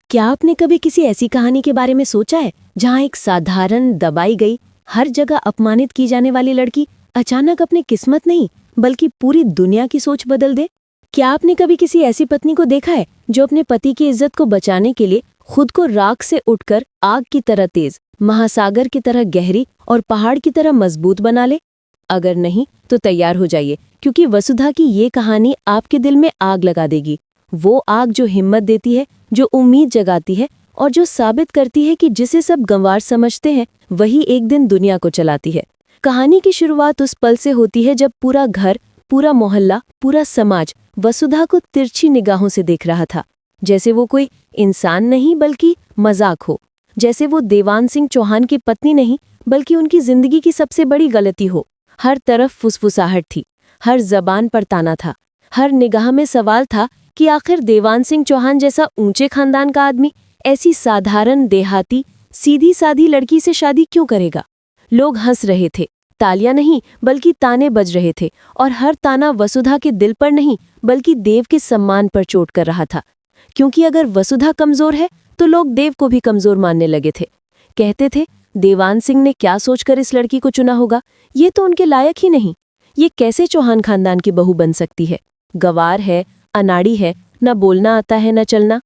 क्या आपने कभी किसी ऐसी कहानी के बारे में सोचा है जहां एक साधारण दबाई गई, हर जगह अपमानित की जाने वाली लड़की अचानक अपनी किस्मत नहीं बल्कि पूरी दुनिया की सोच बदल दे? क्या आपने कभी किसी ऐसी पत्नी को देखा है जो अपने पति की इज्जत को बचाने के लिए खुद को राख से उठकर आग की तरह तेज, महासागर की तरह गहरी और पहाड़ की तरह मजबूत बना ले? अगर नहीं तो तैयार हो जाइए, क्योंकि वसुधा की ये कहानी आपके दिल में आग लगा देगी। वो आग जो हिम्मत देती है, जो उम्मीद जगाती है और जो साबित करती है कि जिसे सब गंवार समझते हैं वही एक दिन दुनिया को चलाती है। कहानी की शुरुआत उस पल से होती है जब पूरा घर, पूरा मोहल्ला, पूरा समाज वसुधा को तिरछी निगाहों से देख रहा था, जैसे वो कोई इंसान नहीं बल्कि मजाक हो, जैसे वो देवान सिंह चौहान की पत्नी नहीं बल्कि उनकी जिंदगी की सबसे बड़ी गलती हो। हर तरफ फुसफुसाहट थी, हर जबान पर ताना था, हर निगाह में सवाल था कि आखिर देवान सिंह चौहान जैसा ऊंचे खानदान का आदमी ऐसी साधारण देहाती सीधी सादी लड़की से शादी क्यों करेगा। लोग हंस रहे थे, तालियां नहीं बल्कि ताने बज रहे थे, और हर ताना वसुधा के दिल पर नहीं बल्कि देव के सम्मान पर चोट कर रहा था। क्योंकि अगर वसुधा कमजोर है तो लोग देव को भी कमजोर मानने लगे थे। कहते थे, देवान सिंह ने क्या सोचकर इस लड़की को चुना होगा, ये तो उनके लायक ही नहीं। ये कैसे चौहान खानदान की बहू बन सकती है, गवार है, अनाड़ी है, न बोलना आता है न चलना।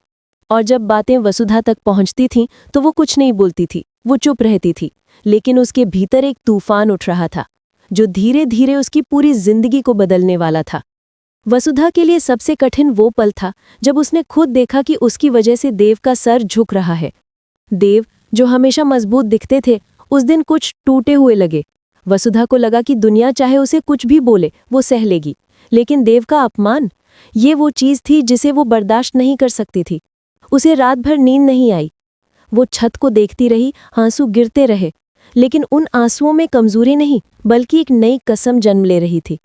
और जब बातें वसुधा तक पहुंचती थीं तो वो कुछ नहीं बोलती थी, वो चुप रहती थी। लेकिन उसके भीतर एक तूफान उठ रहा था जो धीरे धीरे उसकी पूरी जिंदगी को बदलने वाला था। वसुधा के लिए सबसे कठिन वो पल था जब उसने खुद देखा कि उसकी वजह से देव का सर झुक रहा है। देव, जो हमेशा मजबूत दिखते थे, उस दिन कुछ टूटे हुए लगे। वसुधा को लगा कि दुनिया चाहे उसे कुछ भी बोले वो सह लेगी, लेकिन देव का अपमान, ये वो चीज थी जिसे वो बर्दाश्त नहीं कर सकती थी। उसे रात भर नींद नहीं आई। वो छत को देखती रही, आंसू गिरते रहे, लेकिन उन आंसुओं में कमजोरी नहीं बल्कि एक नई कसम जन्म ले रही थी।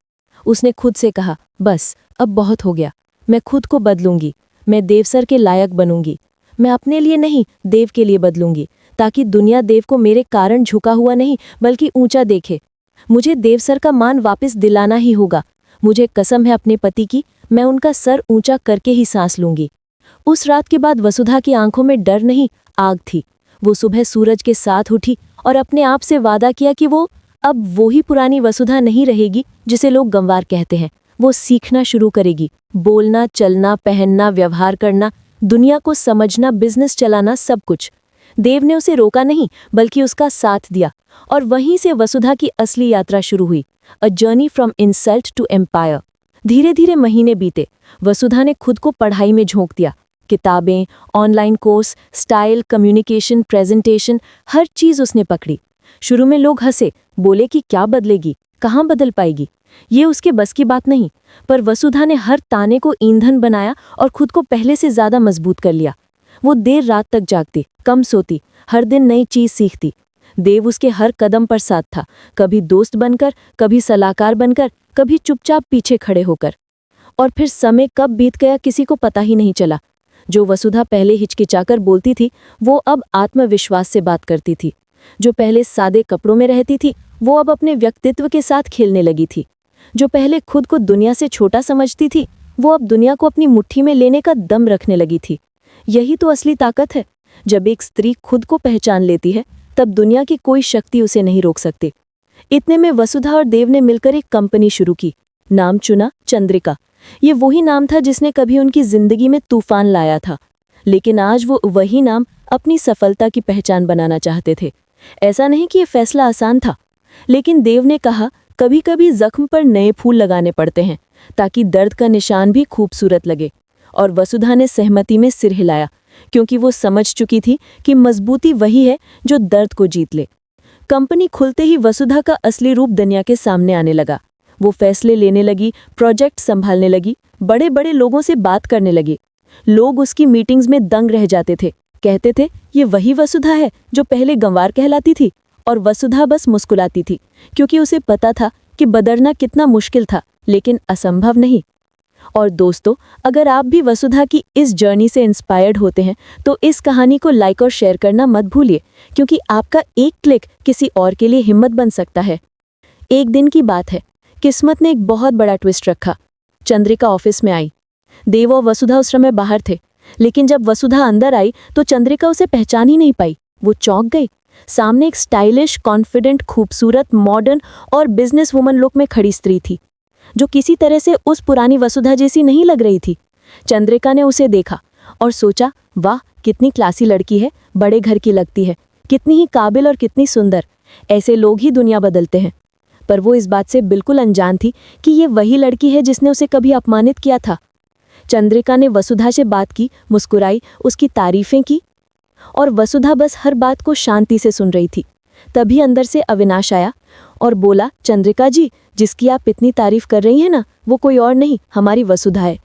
उसने खुद से कहा, बस अब बहुत हो गया, मैं खुद को बदलूंगी, मैं देव सर के लायक बनूंगी। मैं अपने लिए नहीं, देव के लिए बदलूंगी, ताकि दुनिया देव को मेरे कारण झुका हुआ नहीं बल्कि ऊंचा देखे। मुझे देव सर का मान वापस दिलाना ही होगा। मुझे कसम है अपने पति की, मैं उनका सर ऊंचा करके ही सांस लूंगी। उस रात के बाद वसुधा की आंखों में डर नहीं, आग थी। वो सुबह सूरज के साथ उठी और अपने आप से वादा किया कि वो अब वो ही पुरानी वसुधा नहीं रहेगी जिसे लोग गंवार कहते हैं। वो सीखना शुरू करेगी, बोलना, चलना, पहनना, व्यवहार करना, दुनिया को समझना, बिजनेस चलाना, सब कुछ। देव ने उसे रोका नहीं बल्कि उसका साथ दिया, और वहीं से वसुधा की असली यात्रा शुरू हुई, a journey from insult to empire. धीरे धीरे महीने बीते। वसुधा ने खुद को पढ़ाई में झोंक दिया। किताबें, online course, style, communication, presentation, हर चीज उसने पकड़ी। शुरू में लोग हंसे, बोले कि क्या बदलेगी, कहाँ बदल पाएगी, ये उसके बस की बात नहीं। पर वसुधा ने हर ताने को ईंधन बनाया और खुद को पहले से ज्यादा मजबूत कर लिया। वो देर रात तक जागती, कम सोती, हर दिन नई चीज सीखती। देव उसके हर कदम पर साथ था, कभी दोस्त बनकर, कभी सलाहकार बनकर, कभी चुपचाप पीछे खड़े होकर। और फिर समय कब बीत गया किसी को पता ही नहीं चला। जो वसुधा पहले हिचकिचाकर बोलती थी वो अब आत्मविश्वास से बात करती थी। जो पहले सादे कपड़ों में रहती थी वो अब अपने व्यक्तित्व के साथ खेलने लगी थी। जो पहले खुद को दुनिया से छोटा समझती थी वो अब दुनिया को अपनी मुट्ठी में लेने का दम रखने लगी थी। यही तो असली ताकत है। जब एक स्त्री खुद को पहचान लेती है तब दुनिया की कोई शक्ति उसे नहीं रोक सकती। इतने में वसुधा और देव ने मिलकर एक कंपनी शुरू की। नाम चुना, चंद्रिका। ये वही नाम था जिसने कभी उनकी जिंदगी में तूफान लाया था, लेकिन आज वो वही नाम अपनी सफलता की पहचान बनाना चाहते थे। ऐसा नहीं कि ये फैसला आसान था, लेकिन देव ने कहा, कभी कभी जख्म पर नए फूल लगाने पड़ते हैं ताकि दर्द का निशान भी खूबसूरत लगे। और वसुधा ने सहमति में सिर हिलाया, क्योंकि वो समझ चुकी थी कि मजबूती वही है जो दर्द को जीत ले। कंपनी खुलते ही वसुधा का असली रूप दुनिया के सामने आने लगा। वो फैसले लेने लगी, प्रोजेक्ट संभालने लगी, बड़े बड़े लोगों से बात करने लगी। लोग उसकी मीटिंग्स में दंग रह जाते थे, कहते थे ये वही वसुधा है जो पहले गंवार कहलाती थी। और वसुधा बस मुस्कुराती थी, क्योंकि उसे पता था कि बदलना कितना मुश्किल था, लेकिन असंभव नहीं। और दोस्तों, अगर आप भी वसुधा की इस जर्नी से इंस्पायर्ड होते हैं तो इस कहानी को लाइक और शेयर करना मत भूलिए, क्योंकि आपका एक क्लिक किसी और के लिए हिम्मत बन सकता है। एक दिन की बात है, किस्मत ने एक बहुत बड़ा ट्विस्ट रखा। चंद्रिका ऑफिस में आई। देव और वसुधा उस समय बाहर थे, लेकिन जब वसुधा अंदर आई तो चंद्रिका उसे पहचान ही नहीं पाई। वो चौंक गई। सामने एक स्टाइलिश, कॉन्फिडेंट, खूबसूरत, मॉडर्न और बिजनेस वुमन लुक में खड़ी स्त्री थी, जो किसी तरह से उस पुरानी वसुधा जैसी नहीं लग रही थी। चंद्रिका ने उसे देखा और सोचा, वाह, कितनी क्लासी लड़की है, बड़े घर की लगती है, कितनी ही काबिल और कितनी सुंदर। ऐसे लोग ही दुनिया बदलते हैं। पर वो इस बात से बिल्कुल अनजान थी कि ये वही लड़की है जिसने उसे कभी अपमानित किया था। चंद्रिका ने वसुधा से बात की, मुस्कुराई, उसकी तारीफें की, और वसुधा बस हर बात को शांति से सुन रही थी। तभी अंदर से अविनाश आया और बोला, चंद्रिका जी, जिसकी आप इतनी तारीफ कर रही हैं ना, वो कोई और नहीं, हमारी वसुधा है।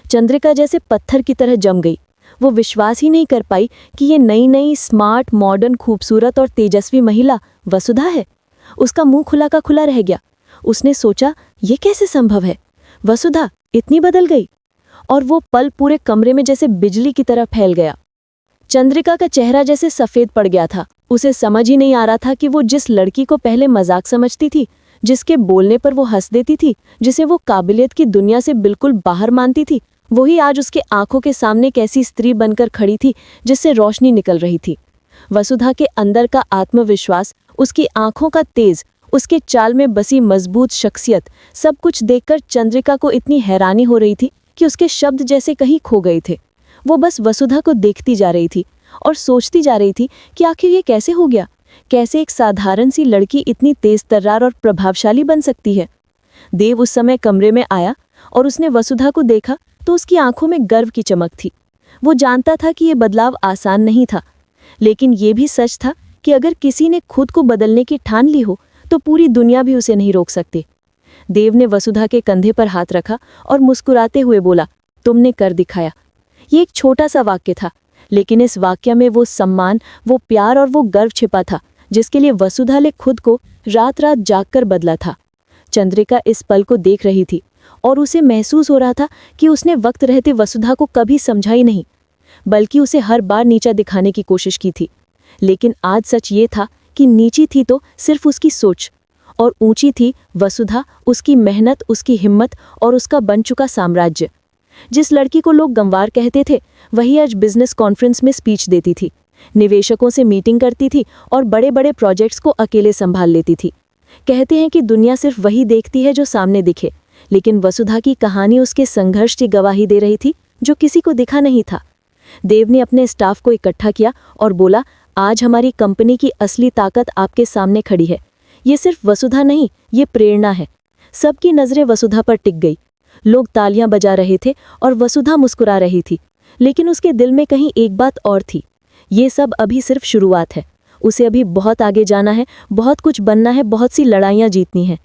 चंद्रिका जैसे पत्थर की तरह जम गई। वो विश्वास ही नहीं कर पाई कि ये नई नई, स्मार्ट, मॉडर्न, खूबसूरत और तेजस्वी महिला वसुधा है। उसका मुंह खुला का खुला रह गया। उसने सोचा, ये कैसे संभव है? वसुधा इतनी बदल गई? और वो पल पूरे कमरे में जैसे बिजली की तरह फैल गया। चंद्रिका का चेहरा जैसे सफ़ेद पड़ गया था। उसे समझ ही नहीं आ रहा था कि वो जिस लड़की को पहले मजाक समझती थी, जिसके बोलने पर वो हंस देती थी, जिसे वो काबिलियत की दुनिया से बिल्कुल बाहर मानती थी, वही आज उसके आंखों के सामने एक ऐसी स्त्री बनकर खड़ी थी जिससे रोशनी निकल रही थी। वसुधा के अंदर का आत्मविश्वास, उसकी आंखों का तेज, उसके चाल में बसी मजबूत शख्सियत, सब कुछ देखकर चंद्रिका को इतनी हैरानी हो रही थी कि उसके शब्द जैसे कहीं खो गए थे। वो बस वसुधा को देखती जा रही थी और सोचती जा रही थी कि आखिर ये कैसे हो गया? कैसे एक साधारण सी लड़की इतनी तेज तर्रार और प्रभावशाली बन सकती है? देव उस समय कमरे में आया और उसने वसुधा को देखा तो उसकी आंखों में गर्व की चमक थी। वो जानता था कि ये बदलाव आसान नहीं था, लेकिन ये भी सच था कि अगर किसी ने खुद को बदलने की ठान ली हो तो पूरी दुनिया भी उसे नहीं रोक सकती। देव ने वसुधा के कंधे पर हाथ रखा और मुस्कुराते हुए बोला, तुमने कर दिखाया। ये एक छोटा सा वाक्य था, लेकिन इस वाक्य में वो सम्मान, वो प्यार और वो गर्व छिपा था जिसके लिए वसुधा ने खुद को रात रात जागकर बदला था। चंद्रिका इस पल को देख रही थी और उसे महसूस हो रहा था कि उसने वक्त रहते वसुधा को कभी समझा ही नहीं, बल्कि उसे हर बार नीचा दिखाने की कोशिश की थी। लेकिन आज सच ये था कि नीची थी तो सिर्फ उसकी सोच, और ऊंची थी वसुधा, उसकी मेहनत, उसकी हिम्मत और उसका बन चुका साम्राज्य। जिस लड़की को लोग गंवार कहते थे, वही आज बिजनेस कॉन्फ्रेंस में स्पीच देती थी, निवेशकों से मीटिंग करती थी और बड़े बड़े प्रोजेक्ट्स को अकेले संभाल लेती थी। कहते हैं कि दुनिया सिर्फ वही देखती है जो सामने दिखे, लेकिन वसुधा की कहानी उसके संघर्ष की गवाही दे रही थी जो किसी को दिखा नहीं था। देव ने अपने स्टाफ को इकट्ठा किया और बोला, आज हमारी कंपनी की असली ताकत आपके सामने खड़ी है। ये सिर्फ वसुधा नहीं, ये प्रेरणा है। सबकी नज़रें वसुधा पर टिक गई। लोग तालियां बजा रहे थे और वसुधा मुस्कुरा रही थी, लेकिन उसके दिल में कहीं एक बात और थी। ये सब अभी सिर्फ शुरुआत है। उसे अभी बहुत आगे जाना है, बहुत कुछ बनना है, बहुत सी लड़ाइयाँ जीतनी है।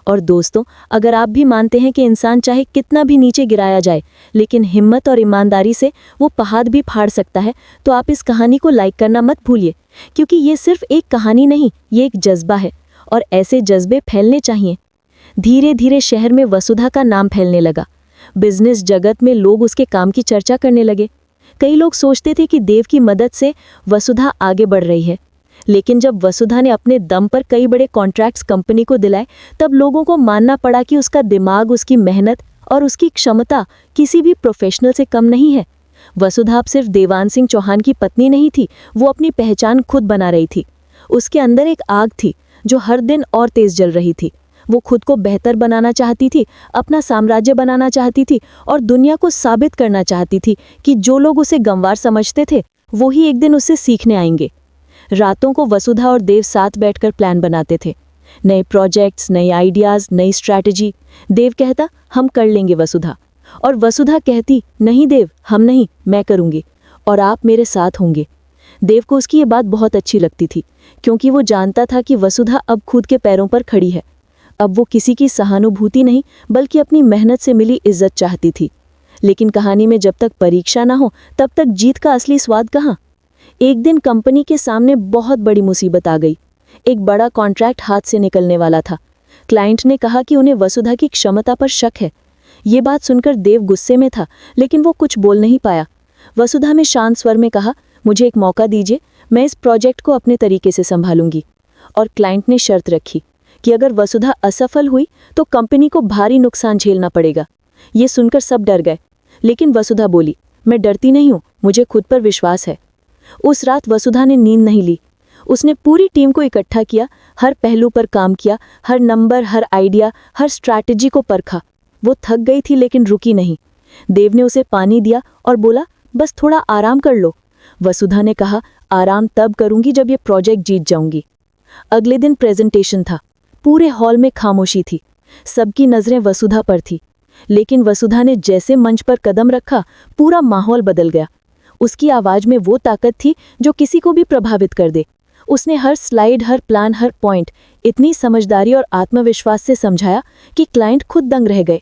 और दोस्तों, अगर आप भी मानते हैं कि इंसान चाहे कितना भी नीचे गिराया जाए, लेकिन हिम्मत और ईमानदारी से वो पहाड़ भी फाड़ सकता है, तो आप इस कहानी को लाइक करना मत भूलिए, क्योंकि ये सिर्फ एक कहानी नहीं, ये एक जज्बा है और ऐसे जज्बे फैलने चाहिए। धीरे धीरे शहर में वसुधा का नाम फैलने लगा। बिजनेस जगत में लोग उसके काम की चर्चा करने लगे। कई लोग सोचते थे कि देव की मदद से वसुधा आगे बढ़ रही है, लेकिन जब वसुधा ने अपने दम पर कई बड़े कॉन्ट्रैक्ट्स कंपनी को दिलाए, तब लोगों को मानना पड़ा कि उसका दिमाग, उसकी मेहनत और उसकी क्षमता किसी भी प्रोफेशनल से कम नहीं है। वसुधा अब सिर्फ देवान सिंह चौहान की पत्नी नहीं थी, वो अपनी पहचान खुद बना रही थी। उसके अंदर एक आग थी जो हर दिन और तेज जल रही थी। वो खुद को बेहतर बनाना चाहती थी, अपना साम्राज्य बनाना चाहती थी और दुनिया को साबित करना चाहती थी कि जो लोग उसे गंवार समझते थे, वो ही एक दिन उससे सीखने आएंगे। रातों को वसुधा और देव साथ बैठकर प्लान बनाते थे, नए प्रोजेक्ट्स, नए आइडियाज़, नई स्ट्रैटेजी। देव कहता, हम कर लेंगे वसुधा, और वसुधा कहती, नहीं देव, हम नहीं, मैं करूँगी और आप मेरे साथ होंगे। देव को उसकी ये बात बहुत अच्छी लगती थी, क्योंकि वो जानता था कि वसुधा अब खुद के पैरों पर खड़ी है। अब वो किसी की सहानुभूति नहीं, बल्कि अपनी मेहनत से मिली इज्जत चाहती थी। लेकिन कहानी में जब तक परीक्षा ना हो, तब तक जीत का असली स्वाद कहाँ? एक दिन कंपनी के सामने बहुत बड़ी मुसीबत आ गई। एक बड़ा कॉन्ट्रैक्ट हाथ से निकलने वाला था। क्लाइंट ने कहा कि उन्हें वसुधा की क्षमता पर शक है। ये बात सुनकर देव गुस्से में था, लेकिन वो कुछ बोल नहीं पाया। वसुधा ने शांत स्वर में कहा, मुझे एक मौका दीजिए, मैं इस प्रोजेक्ट को अपने तरीके से संभालूंगी। और क्लाइंट ने शर्त रखी कि अगर वसुधा असफल हुई तो कंपनी को भारी नुकसान झेलना पड़ेगा। ये सुनकर सब डर गए, लेकिन वसुधा बोली, मैं डरती नहीं हूँ, मुझे खुद पर विश्वास है। उस रात वसुधा ने नींद नहीं ली। उसने पूरी टीम को इकट्ठा किया, हर पहलू पर काम किया, हर नंबर, हर आइडिया, हर स्ट्रैटेजी को परखा। वो थक गई थी लेकिन रुकी नहीं। देव ने उसे पानी दिया और बोला, बस थोड़ा आराम कर लो। वसुधा ने कहा, आराम तब करूंगी जब ये प्रोजेक्ट जीत जाऊंगी। अगले दिन प्रेजेंटेशन था। पूरे हॉल में खामोशी थी। सबकी नजरें वसुधा पर थी। लेकिन वसुधा ने जैसे मंच पर कदम रखा, पूरा माहौल बदल गया। उसकी आवाज में वो ताकत थी जो किसी को भी प्रभावित कर दे। उसने हर स्लाइड, हर प्लान, हर पॉइंट इतनी समझदारी और आत्मविश्वास से समझाया कि क्लाइंट खुद दंग रह गए।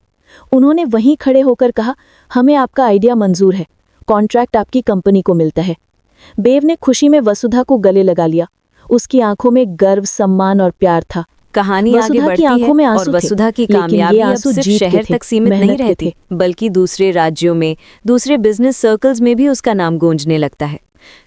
उन्होंने वहीं खड़े होकर कहा, हमें आपका आइडिया मंजूर है, कॉन्ट्रैक्ट आपकी कंपनी को मिलता है। देव ने खुशी में वसुधा को गले लगा लिया। उसकी आंखों में गर्व, सम्मान और प्यार था। कहानी आगे बढ़ती है और वसुधा की कामयाबी अब सिर्फ शहर तक सीमित नहीं रहती, बल्कि दूसरे राज्यों में, दूसरे बिजनेस सर्कल्स में भी उसका नाम गूंजने लगता है।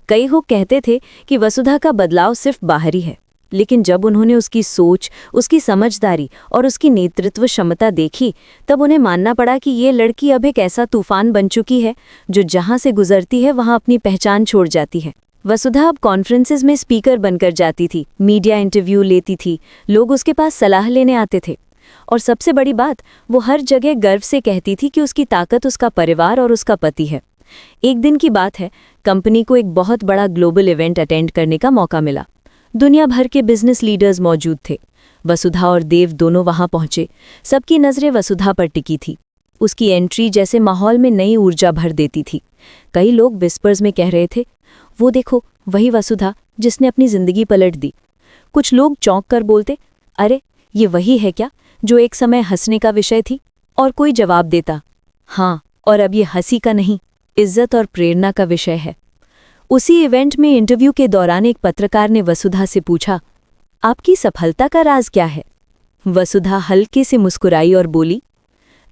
कई लोग कहते थे कि वसुधा का बदलाव सिर्फ बाहरी है, लेकिन जब उन्होंने उसकी सोच, उसकी समझदारी और उसकी नेतृत्व क्षमता देखी, तब उन्हें मानना पड़ा कि ये लड़की अब एक ऐसा तूफान बन चुकी है जो जहां से गुजरती है वहां अपनी पहचान छोड़ जाती है। वसुधा अब कॉन्फ्रेंसेस में स्पीकर बनकर जाती थी, मीडिया इंटरव्यू लेती थी, लोग उसके पास सलाह लेने आते थे। और सबसे बड़ी बात, वो हर जगह गर्व से कहती थी कि उसकी ताकत उसका परिवार और उसका पति है। एक दिन की बात है, कंपनी को एक बहुत बड़ा ग्लोबल इवेंट अटेंड करने का मौका मिला। दुनिया भर के बिजनेस लीडर्स मौजूद थे। वसुधा और देव दोनों वहां पहुंचे। सबकी नजरें वसुधा पर टिकी थी। उसकी एंट्री जैसे माहौल में नई ऊर्जा भर देती थी। कई लोग विस्पर्स में कह रहे थे, वो देखो, वही वसुधा जिसने अपनी जिंदगी पलट दी। कुछ लोग चौंक कर बोलते, अरे ये वही है क्या जो एक समय हंसने का विषय थी? और कोई जवाब देता, हाँ, और अब ये हंसी का नहीं, इज्जत और प्रेरणा का विषय है। उसी इवेंट में इंटरव्यू के दौरान एक पत्रकार ने वसुधा से पूछा, आपकी सफलता का राज क्या है? वसुधा हल्के से मुस्कुराई और बोली,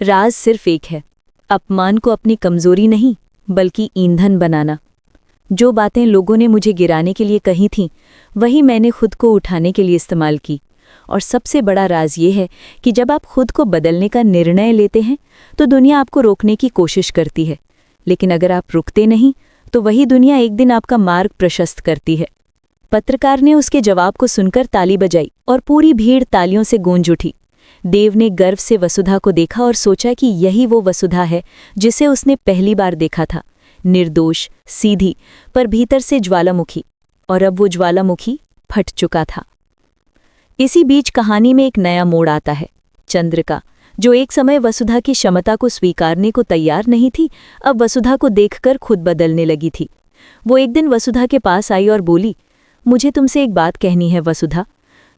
राज सिर्फ एक है, अपमान को अपनी कमजोरी नहीं बल्कि ईंधन बनाना। जो बातें लोगों ने मुझे गिराने के लिए कही थीं, वही मैंने खुद को उठाने के लिए इस्तेमाल की। और सबसे बड़ा राज ये है कि जब आप खुद को बदलने का निर्णय लेते हैं तो दुनिया आपको रोकने की कोशिश करती है, लेकिन अगर आप रुकते नहीं तो वही दुनिया एक दिन आपका मार्ग प्रशस्त करती है। पत्रकार ने उसके जवाब को सुनकर ताली बजाई और पूरी भीड़ तालियों से गूंज उठी। देव ने गर्व से वसुधा को देखा और सोचा कि यही वो वसुधा है जिसे उसने पहली बार देखा था, निर्दोष, सीधी, पर भीतर से ज्वालामुखी। और अब वो ज्वालामुखी फट चुका था। इसी बीच कहानी में एक नया मोड़ आता है। चंद्रिका, जो एक समय वसुधा की क्षमता को स्वीकारने को तैयार नहीं थी, अब वसुधा को देखकर खुद बदलने लगी थी। वो एक दिन वसुधा के पास आई और बोली, मुझे तुमसे एक बात कहनी है वसुधा।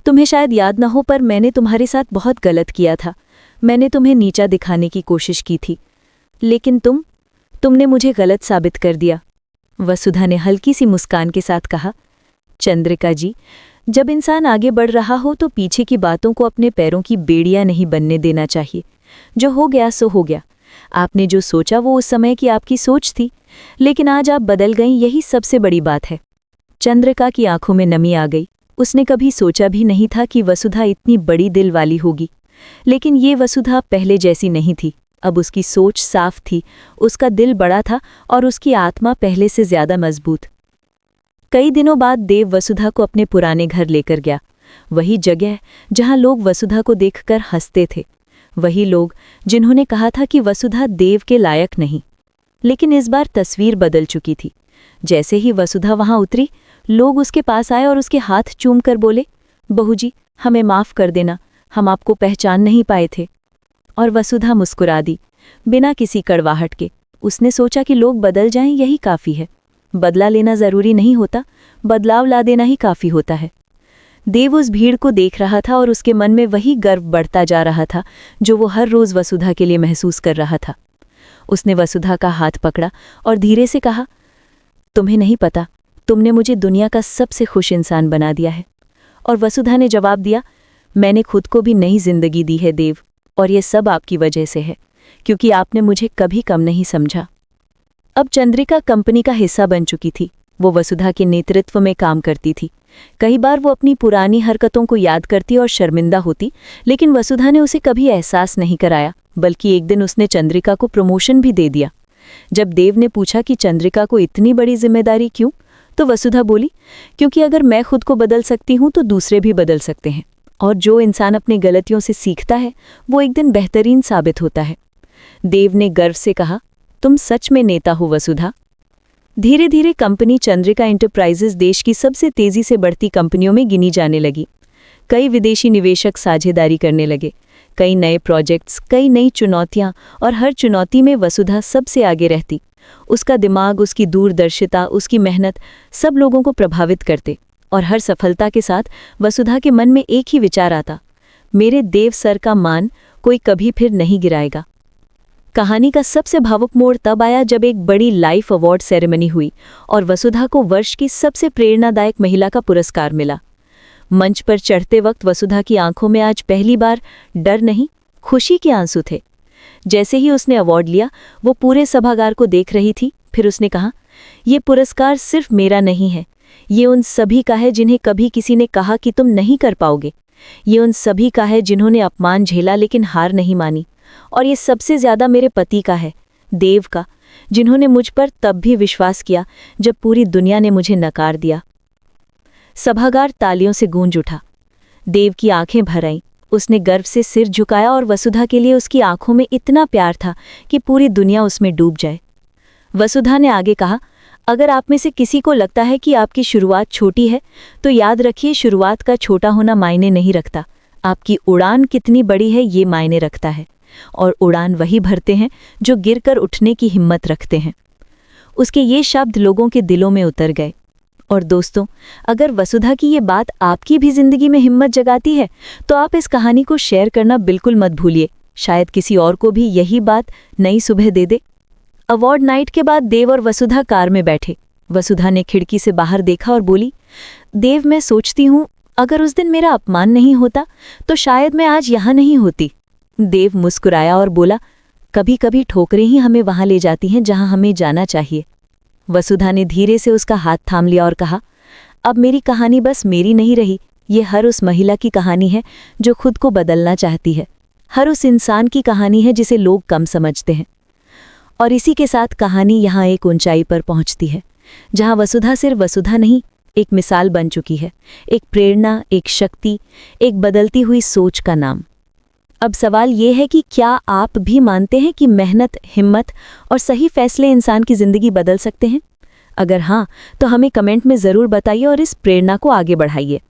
तुम्हें शायद याद न हो, पर मैंने तुम्हारे साथ बहुत गलत किया था। मैंने तुम्हें नीचा दिखाने की कोशिश की थी, लेकिन तुमने मुझे गलत साबित कर दिया। वसुधा ने हल्की सी मुस्कान के साथ कहा, चंद्रिका जी, जब इंसान आगे बढ़ रहा हो तो पीछे की बातों को अपने पैरों की बेड़ियां नहीं बनने देना चाहिए। जो हो गया सो हो गया। आपने जो सोचा वो उस समय की आपकी सोच थी, लेकिन आज आप बदल गईं, यही सबसे बड़ी बात है। चंद्रिका की आंखों में नमी आ गई। उसने कभी सोचा भी नहीं था कि वसुधा इतनी बड़ी दिल वाली होगी, लेकिन ये वसुधा पहले जैसी नहीं थी। अब उसकी सोच साफ थी, उसका दिल बड़ा था और उसकी आत्मा पहले से ज्यादा मजबूत। कई दिनों बाद देव वसुधा को अपने पुराने घर लेकर गया। वही जगह जहां लोग वसुधा को देखकर हंसते थे, वही लोग जिन्होंने कहा था कि वसुधा देव के लायक नहीं। लेकिन इस बार तस्वीर बदल चुकी थी। जैसे ही वसुधा वहां उतरी, लोग उसके पास आए और उसके हाथ चूम कर बोले, बहू जी, हमें माफ कर देना, हम आपको पहचान नहीं पाए थे। और वसुधा मुस्कुरा दी, बिना किसी कड़वाहट के। उसने सोचा कि लोग बदल जाएं, यही काफ़ी है। बदला लेना ज़रूरी नहीं होता, बदलाव ला देना ही काफ़ी होता है। देव उस भीड़ को देख रहा था और उसके मन में वही गर्व बढ़ता जा रहा था जो वो हर रोज़ वसुधा के लिए महसूस कर रहा था। उसने वसुधा का हाथ पकड़ा और धीरे से कहा, तुम्हें नहीं पता, तुमने मुझे दुनिया का सबसे खुश इंसान बना दिया है। और वसुधा ने जवाब दिया, मैंने खुद को भी नई जिंदगी दी है देव, और ये सब आपकी वजह से है, क्योंकि आपने मुझे कभी कम नहीं समझा। अब चंद्रिका कंपनी का हिस्सा बन चुकी थी। वो वसुधा के नेतृत्व में काम करती थी। कई बार वो अपनी पुरानी हरकतों को याद करती और शर्मिंदा होती, लेकिन वसुधा ने उसे कभी एहसास नहीं कराया, बल्कि एक दिन उसने चंद्रिका को प्रमोशन भी दे दिया। जब देव ने पूछा कि चंद्रिका को इतनी बड़ी जिम्मेदारी क्यों, तो वसुधा बोली, क्योंकि अगर मैं खुद को बदल सकती हूँ तो दूसरे भी बदल सकते हैं, और जो इंसान अपनी गलतियों से सीखता है वो एक दिन बेहतरीन साबित होता है। देव ने गर्व से कहा, तुम सच में नेता हो वसुधा। धीरे धीरे कंपनी चंद्रिका एंटरप्राइजेज देश की सबसे तेजी से बढ़ती कंपनियों में गिनी जाने लगी। कई विदेशी निवेशक साझेदारी करने लगे, कई नए प्रोजेक्ट्स, कई नई चुनौतियां, और हर चुनौती में वसुधा सबसे आगे रहती। उसका दिमाग, उसकी दूरदर्शिता, उसकी मेहनत सब लोगों को प्रभावित करते, और हर सफलता के साथ वसुधा के मन में एक ही विचार आता, मेरे देव सर का मान कोई कभी फिर नहीं गिराएगा। कहानी का सबसे भावुक मोड़ तब आया जब एक बड़ी लाइफ अवार्ड सेरेमनी हुई और वसुधा को वर्ष की सबसे प्रेरणादायक महिला का पुरस्कार मिला। मंच पर चढ़ते वक्त वसुधा की आंखों में आज पहली बार डर नहीं, खुशी के आंसू थे। जैसे ही उसने अवार्ड लिया, वो पूरे सभागार को देख रही थी। फिर उसने कहा, ये पुरस्कार सिर्फ मेरा नहीं है, ये उन सभी का है जिन्हें कभी किसी ने कहा कि तुम नहीं कर पाओगे। ये उन सभी का है जिन्होंने अपमान झेला लेकिन हार नहीं मानी। और ये सबसे ज्यादा मेरे पति का है, देव का, जिन्होंने मुझ पर तब भी विश्वास किया जब पूरी दुनिया ने मुझे नकार दिया। सभागार तालियों से गूंज उठा। देव की आंखें भर आईं। उसने गर्व से सिर झुकाया और वसुधा के लिए उसकी आंखों में इतना प्यार था कि पूरी दुनिया उसमें डूब जाए। वसुधा ने आगे कहा, अगर आप में से किसी को लगता है कि आपकी शुरुआत छोटी है, तो याद रखिए, शुरुआत का छोटा होना मायने नहीं रखता। आपकी उड़ान कितनी बड़ी है ये मायने रखता है, और उड़ान वही भरते हैं जो गिरकर उठने की हिम्मत रखते हैं। उसके ये शब्द लोगों के दिलों में उतर गए। और दोस्तों, अगर वसुधा की ये बात आपकी भी जिंदगी में हिम्मत जगाती है, तो आप इस कहानी को शेयर करना बिल्कुल मत भूलिए। शायद किसी और को भी यही बात नई सुबह दे दे। अवार्ड नाइट के बाद देव और वसुधा कार में बैठे। वसुधा ने खिड़की से बाहर देखा और बोली, देव, मैं सोचती हूँ अगर उस दिन मेरा अपमान नहीं होता तो शायद मैं आज यहाँ नहीं होती। देव मुस्कुराया और बोला, कभी कभी ठोकरें ही हमें वहां ले जाती हैं जहां हमें जाना चाहिए। वसुधा ने धीरे से उसका हाथ थाम लिया और कहा, अब मेरी कहानी बस मेरी नहीं रही, ये हर उस महिला की कहानी है जो खुद को बदलना चाहती है, हर उस इंसान की कहानी है जिसे लोग कम समझते हैं। और इसी के साथ कहानी यहाँ एक ऊंचाई पर पहुंचती है, जहां वसुधा सिर्फ वसुधा नहीं, एक मिसाल बन चुकी है, एक प्रेरणा, एक शक्ति, एक बदलती हुई सोच का नाम। अब सवाल ये है कि क्या आप भी मानते हैं कि मेहनत, हिम्मत और सही फैसले इंसान की ज़िंदगी बदल सकते हैं? अगर हाँ, तो हमें कमेंट में ज़रूर बताइए और इस प्रेरणा को आगे बढ़ाइए।